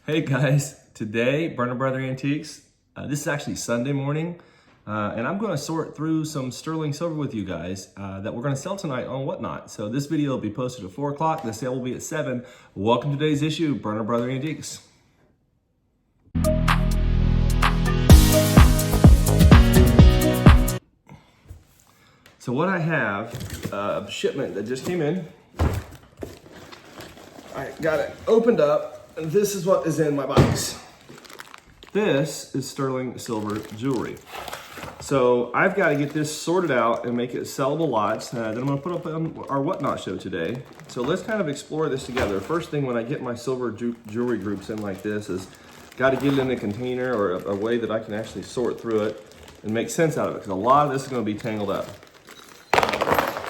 Hey guys, today, Burner Brother Antiques, this is actually Sunday morning, and I'm going to sort through some sterling silver with you guys that we're going to sell tonight on Whatnot. So this video will be posted at 4 o'clock, the sale will be at 7. Welcome to today's issue, Burner Brother Antiques. So what I have, a shipment that just came in. I got it opened up. And this is what is in my box. This is sterling silver jewelry. So I've got to get this sorted out and make it sellable lots that I'm going to put up on our Whatnot show today. So let's kind of explore this together. First thing when I get my silver jewelry groups in like this is got to get it in a container or a way that I can actually sort through it and make sense out of it, because a lot of this is going to be tangled up.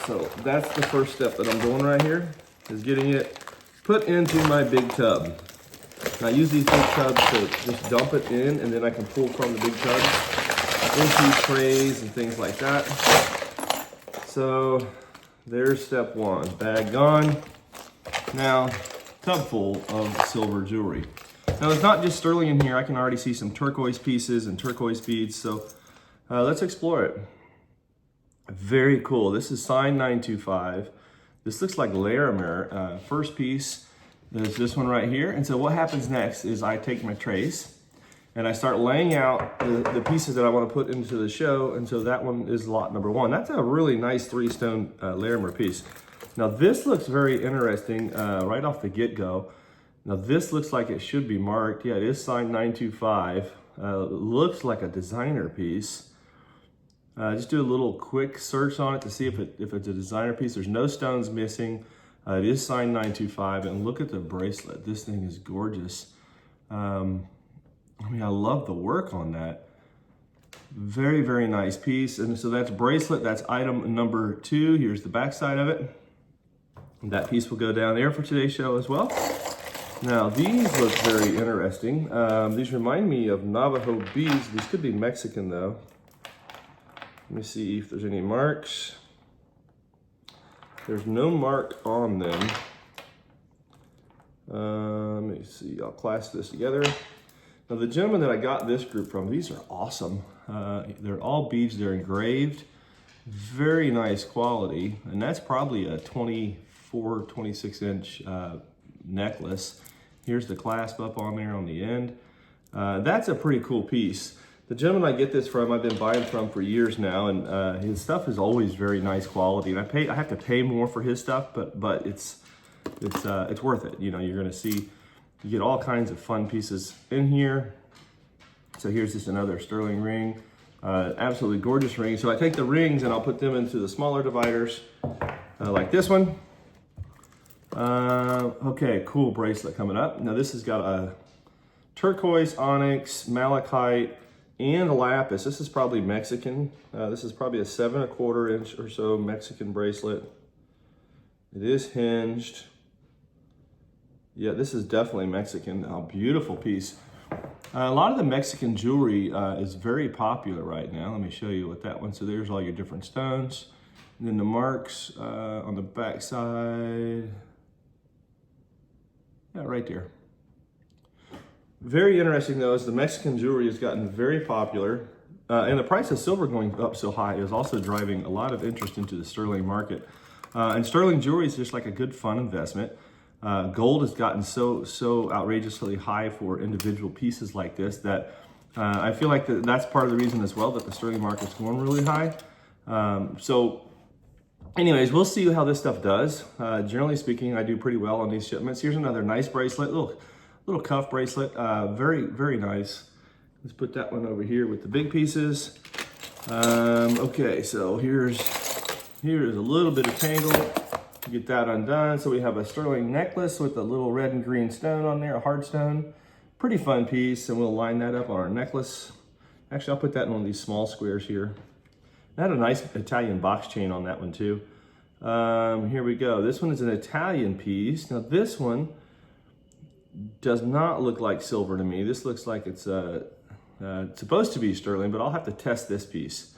So that's the first step that I'm doing right here, is getting it put into my big tub. And I use these big tubs to just dump it in, and then I can pull from the big tubs into trays and things like that. So there's step one, bag gone. Now, tub full of silver jewelry. Now it's not just sterling in here. I can already see some turquoise pieces and turquoise beads. So let's explore it. Very cool. This is signed 925. This looks like Larimer. First piece. There's this one right here. And so what happens next is I take my trays and I start laying out the pieces that I want to put into the show. And so that one is lot number one. That's a really nice 3-stone Larimer piece. Now this looks very interesting right off the get-go. Now this looks like it should be marked. Yeah, it is signed 925. Looks like a designer piece. Just do a little quick search on it to see if it's a designer piece. There's no stones missing. It is signed 925, and look at the bracelet. This thing is gorgeous. I mean, I love the work on that. Very, very nice piece. And so that's bracelet. That's item number 2. Here's the back side of it. And that piece will go down there for today's show as well. Now, these look very interesting. These remind me of Navajo beads. These could be Mexican, though. Let me see if there's any marks. There's no mark on them. Let me see, I'll clasp this together. Now the gentleman that I got this group from, these are awesome. They're all beads, they're engraved. Very nice quality. And that's probably a 24, 26 inch necklace. Here's the clasp up on there on the end. That's a pretty cool piece. The gentleman I get this from, I've been buying from for years now, and his stuff is always very nice quality. And I have to pay more for his stuff, but it's worth it. You know, you're gonna see, you get all kinds of fun pieces in here. So here's just another sterling ring, absolutely gorgeous ring. So I take the rings and I'll put them into the smaller dividers, like this one. Okay, cool bracelet coming up. Now this has got a turquoise, onyx, malachite, and a lapis. This is probably Mexican. This is probably a 7 1/4 inch or so Mexican bracelet. It is hinged. Yeah, this is definitely Mexican. Oh, beautiful piece. A lot of the Mexican jewelry is very popular right now. Let me show you what that one. So there's all your different stones. And then the marks on the back side. Yeah, right there. Very interesting though, is the Mexican jewelry has gotten very popular, and the price of silver going up so high is also driving a lot of interest into the sterling market. And sterling jewelry is just like a good fun investment. Gold has gotten so outrageously high for individual pieces like this that I feel like that's part of the reason as well that the sterling market's going really high. So anyways, we'll see how this stuff does. Generally speaking, I do pretty well on these shipments. Here's another nice bracelet. Little cuff bracelet, very, very nice. Let's put that one over here with the big pieces. Okay, so here's a little bit of tangle. Get that undone. So we have a sterling necklace with a little red and green stone on there, a hard stone. Pretty fun piece, and we'll line that up on our necklace. Actually, I'll put that in one of these small squares here. I had a nice Italian box chain on that one too. Here we go. This one is an Italian piece. Now this one does not look like silver to me. This looks like it's supposed to be sterling, but I'll have to test this piece.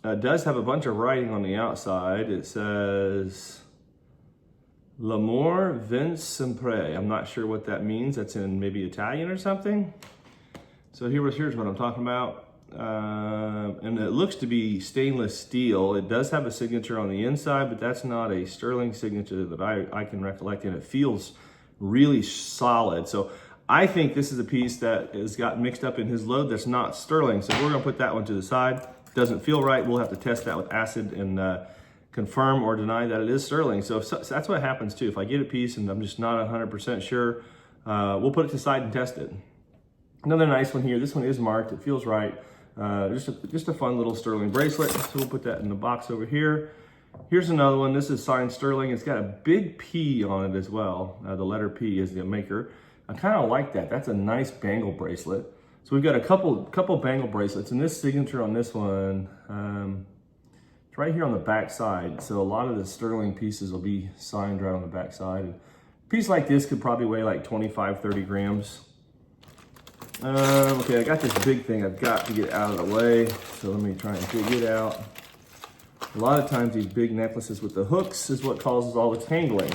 It does have a bunch of writing on the outside. It says L'amore vince sempre. I'm not sure what that means. That's in maybe Italian or something. So here's what I'm talking about. And it looks to be stainless steel. It does have a signature on the inside, but that's not a sterling signature that I can recollect, and it feels really solid. So I think this is a piece that has got mixed up in his load that's not sterling. So we're gonna put that one to the side. Doesn't feel right. We'll have to test that with acid and confirm or deny that it is sterling. So that's what happens too. If I get a piece and I'm just not 100% sure, we'll put it to the side and test it. Another nice one here. This one is marked. It feels right. Just a fun little sterling bracelet. So we'll put that in the box over here. Here's another one. This is signed sterling. It's got a big P on it as well. The letter P is the maker. I kind of like that. That's a nice bangle bracelet. So we've got a couple bangle bracelets, and this signature on this one, it's right here on the back side. So a lot of the sterling pieces will be signed right on the back side. And a piece like this could probably weigh like 25, 30 grams. Okay, I got this big thing I've got to get out of the way. So let me try and dig it out. A lot of times these big necklaces with the hooks is what causes all the tangling.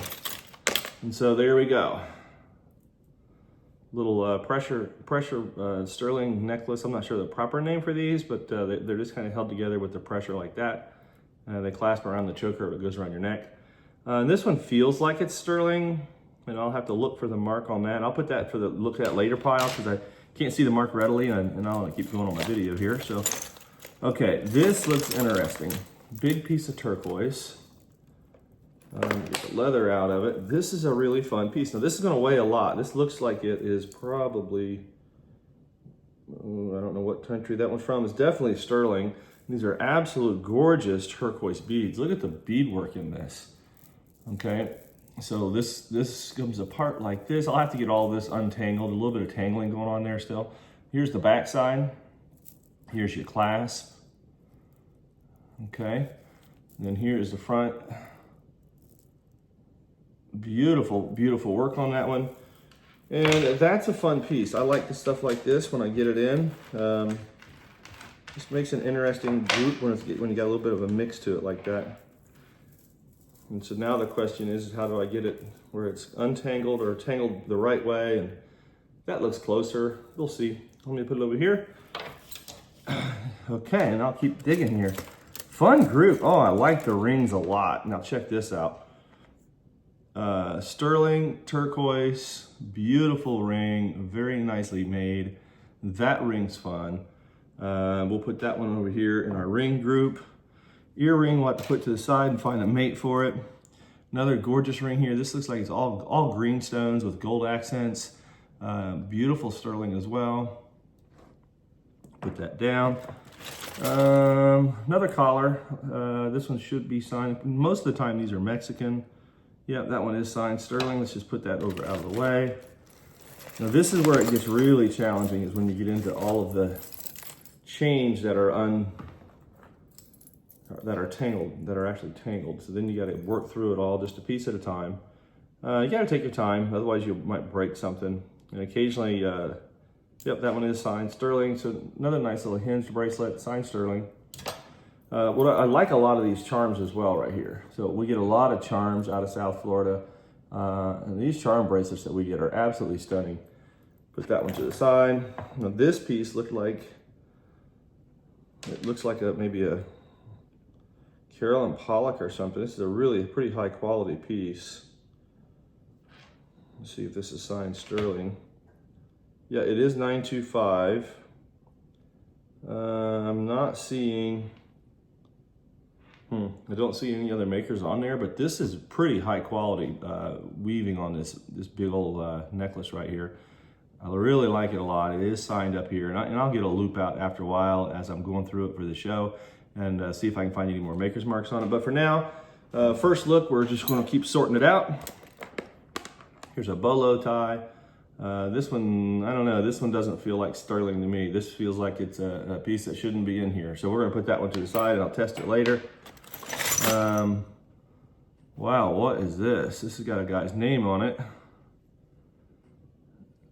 And so there we go. Little pressure sterling necklace. I'm not sure the proper name for these, but they're just kind of held together with the pressure like that. They clasp around the choker, it goes around your neck. And this one feels like it's sterling, and I'll have to look for the mark on that. I'll put that for the look at later pile because I can't see the mark readily, and I'll keep going on my video here. So, okay, this looks interesting. Big piece of turquoise. Get the leather out of it. This is a really fun piece. Now this is going to weigh a lot. This looks like it is probably, I don't know what country that one's from. It's definitely sterling. These are absolute gorgeous turquoise beads. Look at the beadwork in this. Okay, so this comes apart like this. I'll have to get all this untangled. A little bit of tangling going on there still. Here's the back side. Here's your clasp. Okay, and then here's the front. Beautiful, beautiful work on that one. And that's a fun piece. I like the stuff like this when I get it in. Just makes an interesting group when you got a little bit of a mix to it like that. And so now the question is, how do I get it where it's untangled or tangled the right way? And that looks closer. We'll see. Let me put it over here. Okay, and I'll keep digging here. Fun group. Oh, I like the rings a lot. Now check this out. Sterling, turquoise, beautiful ring, very nicely made. That ring's fun. We'll put that one over here in our ring group. Earring, we'll have to put to the side and find a mate for it. Another gorgeous ring here. This looks like it's all green stones with gold accents. Beautiful sterling as well. Put that down. Another collar. This one should be signed. Most of the time these are Mexican. Yeah, that one is signed sterling. Let's just put that over out of the way. Now this is where it gets really challenging, is when you get into all of the chains that are tangled, that are actually tangled. So then you got to work through it all just a piece at a time. You got to take your time, otherwise you might break something. And occasionally, yep, that one is signed sterling. So another nice little hinged bracelet, signed sterling. Well, I like a lot of these charms as well right here. So we get a lot of charms out of South Florida. And these charm bracelets that we get are absolutely stunning. Put that one to the side. Now this piece looks like maybe a Carolyn Pollock or something. This is a really pretty high quality piece. Let's see if this is signed sterling. Yeah, it is 925. I'm not seeing, I don't see any other makers on there, but this is pretty high quality weaving on this big old necklace right here. I really like it a lot. It is signed up here, and I'll get a loop out after a while as I'm going through it for the show and see if I can find any more maker's marks on it. But for now, first look, we're just going to keep sorting it out. Here's a bolo tie. This one, I don't know, this one doesn't feel like sterling to me. This feels like it's a piece that shouldn't be in here. So we're gonna put that one to the side and I'll test it later. Wow, what is this? This has got a guy's name on it.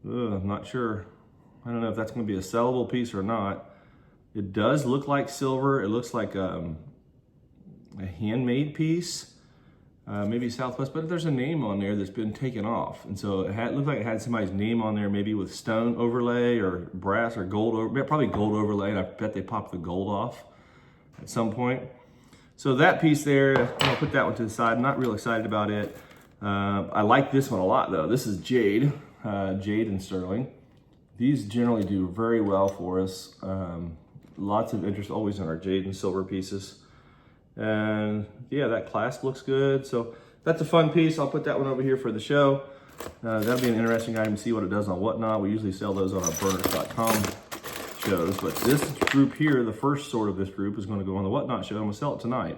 I'm not sure. I don't know if that's gonna be a sellable piece or not. It does look like silver. It looks like a handmade piece. maybe Southwest, but there's a name on there that's been taken off. And so it looked like it had somebody's name on there, maybe with stone overlay or brass or gold, probably gold overlay. And I bet they popped the gold off at some point. So that piece there, I'll put that one to the side. I'm not real excited about it. I like this one a lot though. This is jade, jade and sterling. These generally do very well for us. Lots of interest always in our jade and silver pieces. And yeah, that clasp looks good. So that's a fun piece. I'll put that one over here for the show. That'll be an interesting item to see what it does on Whatnot. We usually sell those on our burners.com shows, but this group here, the first sort of this group, is going to go on the Whatnot show. I'm going to sell it tonight.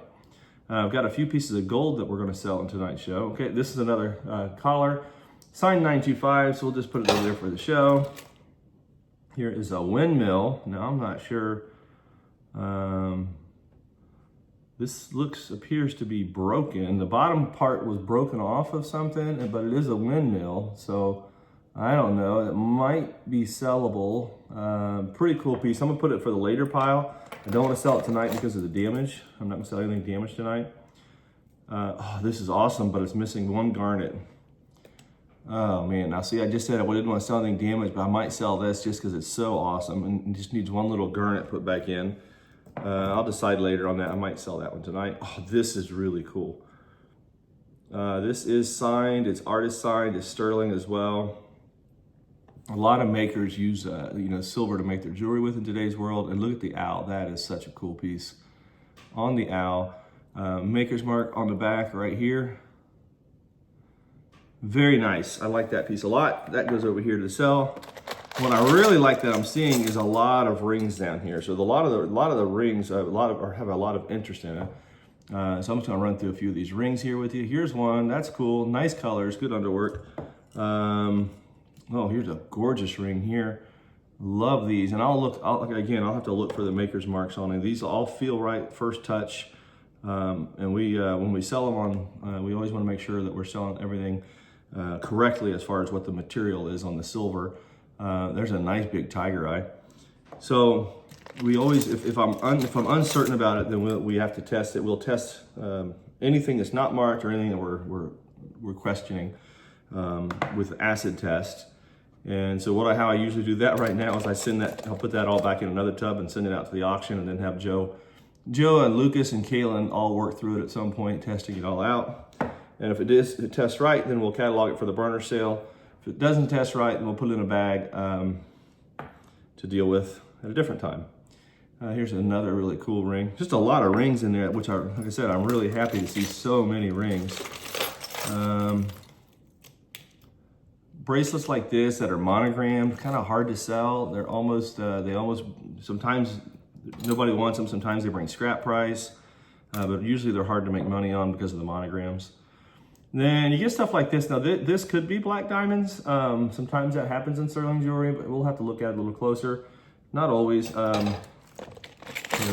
I've got a few pieces of gold that we're going to sell in tonight's show. Okay, this is another collar, signed 925, so we'll just put it over there for the show. Here is a windmill. Now I'm not sure. This appears to be broken. The bottom part was broken off of something, but it is a windmill, so I don't know. It might be sellable. Pretty cool piece. I'm gonna put it for the later pile. I don't want to sell it tonight because of the damage. I'm not gonna sell anything damaged tonight. Oh, this is awesome, but it's missing one garnet. Oh man, now see, I just said I didn't want to sell anything damaged, but I might sell this just because it's so awesome and it just needs one little garnet put back in. I'll decide later on that. I might sell that one tonight. Oh, this is really cool. This is signed. It's artist signed. It's sterling as well. A lot of makers use silver to make their jewelry with in today's world. And look at the owl. That is such a cool piece. On the owl, maker's mark on the back right here. Very nice. I like that piece a lot. That goes over here to sell. What I really like that I'm seeing is a lot of rings down here. So a lot of the rings have a lot of interest in it. So I'm just gonna run through a few of these rings here with you. Here's one. That's cool. Nice colors. Good underwork. Oh, here's a gorgeous ring here. Love these. And I'll have to look for the maker's marks on it. These all feel right first touch. And when we sell them on, we always want to make sure that we're selling everything correctly as far as what the material is on the silver. There's a nice big tiger eye. So we always, if I'm uncertain about it, then we have to test it. We'll test anything that's not marked or anything that we're questioning with acid test. And so how I usually do that right now is I'll put that all back in another tub and send it out to the auction, and then have Joe and Lucas and Kaylin all work through it at some point, testing it all out. And if it tests right, then we'll catalog it for the burner sale. If it doesn't test right, then we'll put it in a bag to deal with at a different time. Here's another really cool ring. Just a lot of rings in there, which like I said, I'm really happy to see so many rings. Bracelets like this that are monogrammed, kind of hard to sell. They're sometimes nobody wants them. Sometimes they bring scrap price, but usually they're hard to make money on because of the monograms. Then you get stuff like this. Now this could be black diamonds. Sometimes that happens in sterling jewelry, but we'll have to look at it a little closer. Not always. There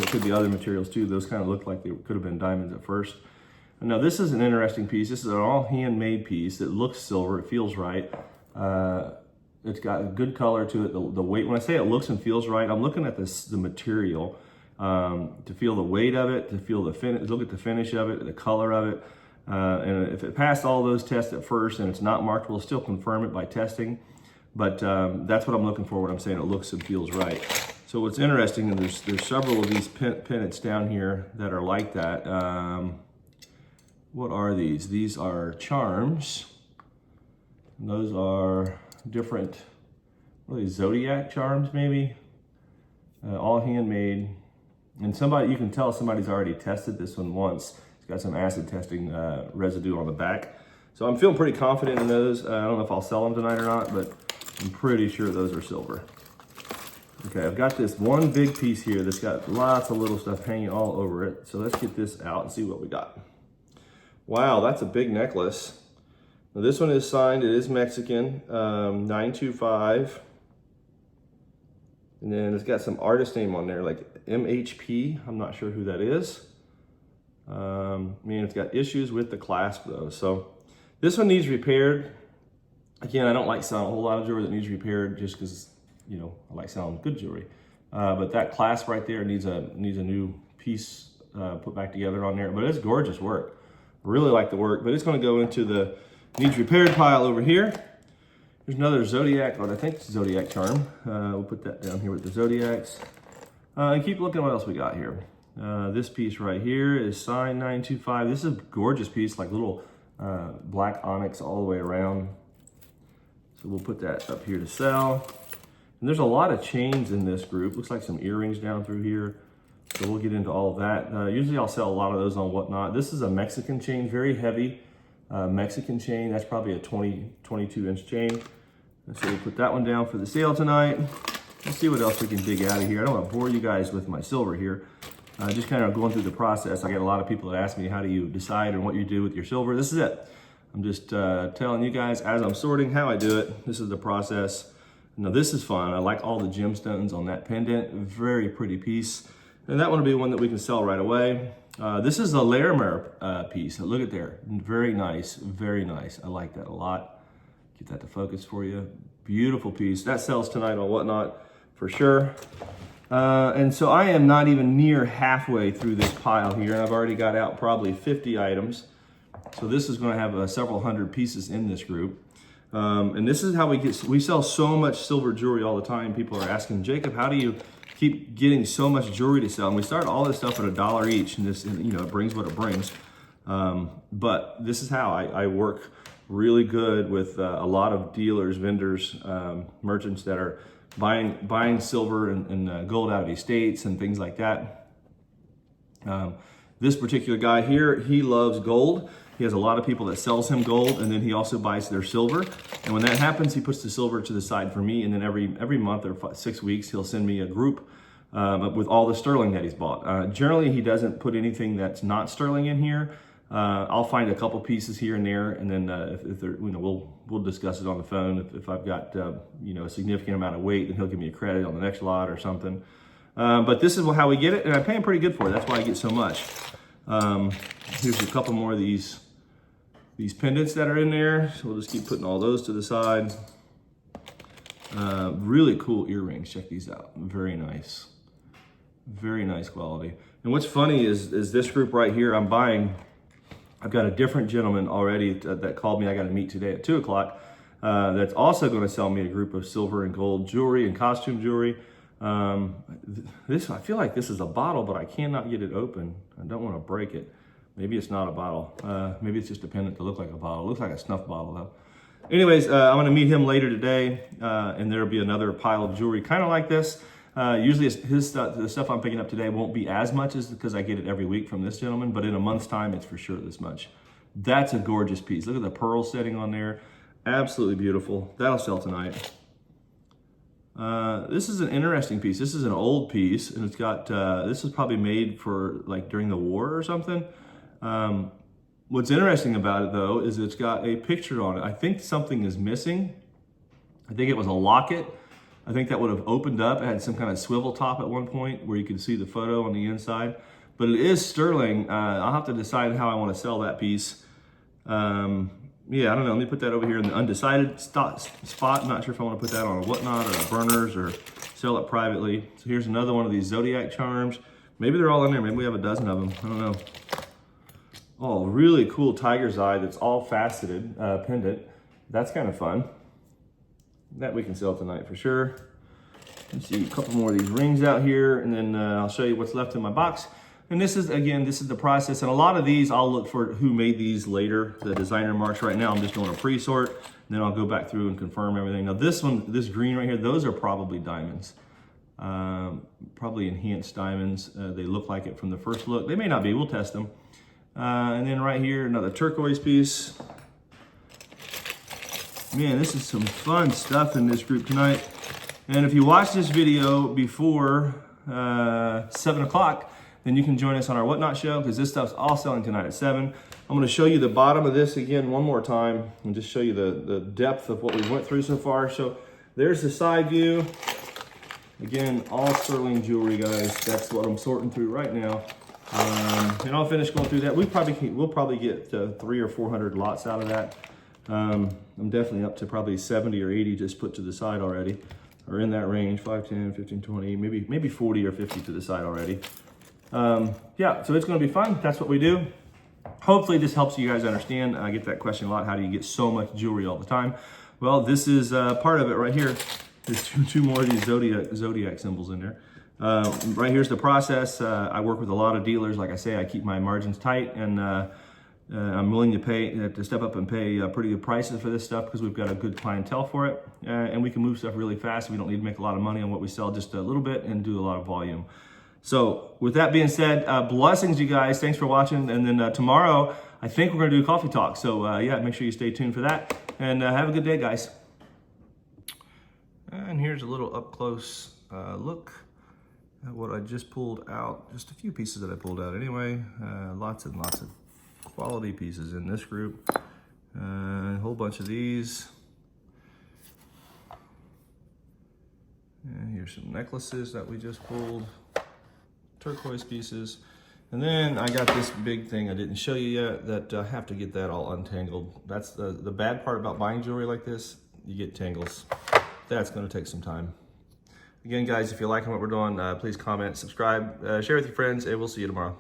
could be other materials too. Those kind of look like they could have been diamonds at first. And now this is an interesting piece. This is an all handmade piece. It looks silver. It feels right. It's got a good color to it. The weight. When I say it looks and feels right, I'm looking at the material to feel the weight of it, to feel the finish. Look at the finish of it, the color of it. And if it passed all those tests at first and it's not marked, we'll still confirm it by testing. But that's what I'm looking for when I'm saying it looks and feels right. So what's interesting, and there's several of these pennants down here that are like that. What are these? These are charms. And those are different, what are these, zodiac charms maybe? All handmade. And you can tell somebody's already tested this one once. It's got some acid testing residue on the back. So I'm feeling pretty confident in those. I don't know if I'll sell them tonight or not, but I'm pretty sure those are silver. Okay, I've got this one big piece here that's got lots of little stuff hanging all over it. So let's get this out and see what we got. Wow, that's a big necklace. Now this one is signed, it is Mexican, 925. And then it's got some artist name on there, like MHP. I'm not sure who that is. It's got issues with the clasp though. So this one needs repaired. Again, I don't like selling a whole lot of jewelry that needs repaired just because, I like selling good jewelry. But that clasp right there needs a new piece put back together on there. But it's gorgeous work. Really like the work, but it's going to go into the needs repaired pile over here. There's another Zodiac, or I think it's Zodiac charm. We'll put that down here with the Zodiacs. And keep looking what else we got here. This piece right here is sign 925. This is a gorgeous piece, like little black onyx all the way around. So we'll put that up here to sell. And there's a lot of chains in this group. Looks like some earrings down through here. So we'll get into all of that. Usually I'll sell a lot of those on Whatnot. This is a Mexican chain, very heavy Mexican chain. That's probably a 22-inch chain. And so we'll put that one down for the sale tonight. Let's see what else we can dig out of here. I don't want to bore you guys with my silver here. Just kind of going through the process. I get a lot of people that ask me, how do you decide on what you do with your silver? This is it. I'm just telling you guys as I'm sorting how I do it. This is the process. Now this is fun. I like all the gemstones on that pendant. Very pretty piece. And that one will be one that we can sell right away. This is a Larimer piece. Look at there. Very nice. Very nice. I like that a lot. Get that to focus for you. Beautiful piece. That sells tonight on Whatnot for sure. And so I am not even near halfway through this pile here, and I've already got out probably 50 items. So this is going to have several hundred pieces in this group. And this is how we sell so much silver jewelry all the time. People are asking, Jacob, how do you keep getting so much jewelry to sell? And we start all this stuff at $1 each, and this, you know, it brings what it brings. But this is how I work really good with a lot of dealers, vendors, merchants that are buying silver and gold out of these states and things like that. This particular guy here, he loves gold. He has a lot of people that sells him gold, and then he also buys their silver. And when that happens, he puts the silver to the side for me, and then every month or 6 weeks, he'll send me a group with all the sterling that he's bought. Generally, he doesn't put anything that's not sterling in here. I'll find a couple pieces here and there, and then if they're, you know, we'll discuss it on the phone. If I've got you know, a significant amount of weight, then he'll give me a credit on the next lot or something. But this is how we get it, and I pay him pretty good for it. That's why I get so much. Here's a couple more of these pendants that are in there. So we'll just keep putting all those to the side. Really cool earrings. Check these out. Very nice. Very nice quality. And what's funny is this group right here, I've got a different gentleman already that called me. I got to meet today at 2 o'clock. That's also going to sell me a group of silver and gold jewelry and costume jewelry. I feel like this is a bottle, but I cannot get it open. I don't want to break it. Maybe it's not a bottle. Maybe it's just a pendant to look like a bottle. It looks like a snuff bottle though. Anyways, I'm going to meet him later today, and there'll be another pile of jewelry kind of like this. Usually his stuff, the stuff I'm picking up today won't be as much as because I get it every week from this gentleman, but in a month's time, it's for sure this much. That's a gorgeous piece. Look at the pearl setting on there. Absolutely beautiful. That'll sell tonight. This is an interesting piece. This is an old piece, and it's got, this is probably made for like during the war or something. What's interesting about it though, is it's got a picture on it. I think something is missing. I think it was a locket. I think that would have opened up. It had some kind of swivel top at one point where you could see the photo on the inside, but it is sterling. I'll have to decide how I want to sell that piece. Yeah, I don't know. Let me put that over here in the undecided spot. Not sure if I want to put that on a Whatnot or a Burners or sell it privately. So here's another one of these Zodiac charms. Maybe they're all in there. Maybe we have a dozen of them. I don't know. Oh, really cool tiger's eye that's all faceted pendant. That's kind of fun. That we can sell tonight for sure. Let's see, a couple more of these rings out here, and then I'll show you what's left in my box. And this is, again, this is the process. And a lot of these, I'll look for who made these later, the designer marks. Right now, I'm just doing a pre-sort. Then I'll go back through and confirm everything. Now this one, this green right here, those are probably diamonds. Probably enhanced diamonds. They look like it from the first look. They may not be, we'll test them. And then right here, another turquoise piece. Man, this is some fun stuff in this group tonight. And if you watch this video before 7 o'clock, then you can join us on our Whatnot show, because this stuff's all selling tonight at 7. I'm going to show you the bottom of this again one more time and just show you the depth of what we went through so far. So there's the side view. Again, all sterling jewelry, guys. That's what I'm sorting through right now. And I'll finish going through that. We'll probably get 300 or 400 lots out of that. I'm definitely up to probably 70 or 80 just put to the side already, or in that range, 5, 10, 15, 20, maybe 40 or 50 to the side already. Yeah, so it's going to be fun. That's what we do. Hopefully this helps you guys understand. I get that question a lot. How do you get so much jewelry all the time? Well, this is part of it right here. There's two more of these zodiac symbols in there. Right here's the process. I work with a lot of dealers. Like I say, I keep my margins tight, and I'm willing to step up and pay pretty good prices for this stuff because we've got a good clientele for it, and we can move stuff really fast. We don't need to make a lot of money on what we sell, just a little bit, and do a lot of volume. So with that being said, blessings, you guys. Thanks for watching. And then tomorrow, I think we're going to do a coffee talk. So yeah, make sure you stay tuned for that. And have a good day, guys. And here's a little up close look at what I just pulled out. Just a few pieces that I pulled out anyway. Lots and lots of quality pieces in this group. A whole bunch of these. And here's some necklaces that we just pulled. Turquoise pieces. And then I got this big thing I didn't show you yet that I have to get that all untangled. That's the bad part about buying jewelry like this. You get tangles. That's going to take some time. Again, guys, if you're liking what we're doing, please comment, subscribe, share with your friends, and we'll see you tomorrow.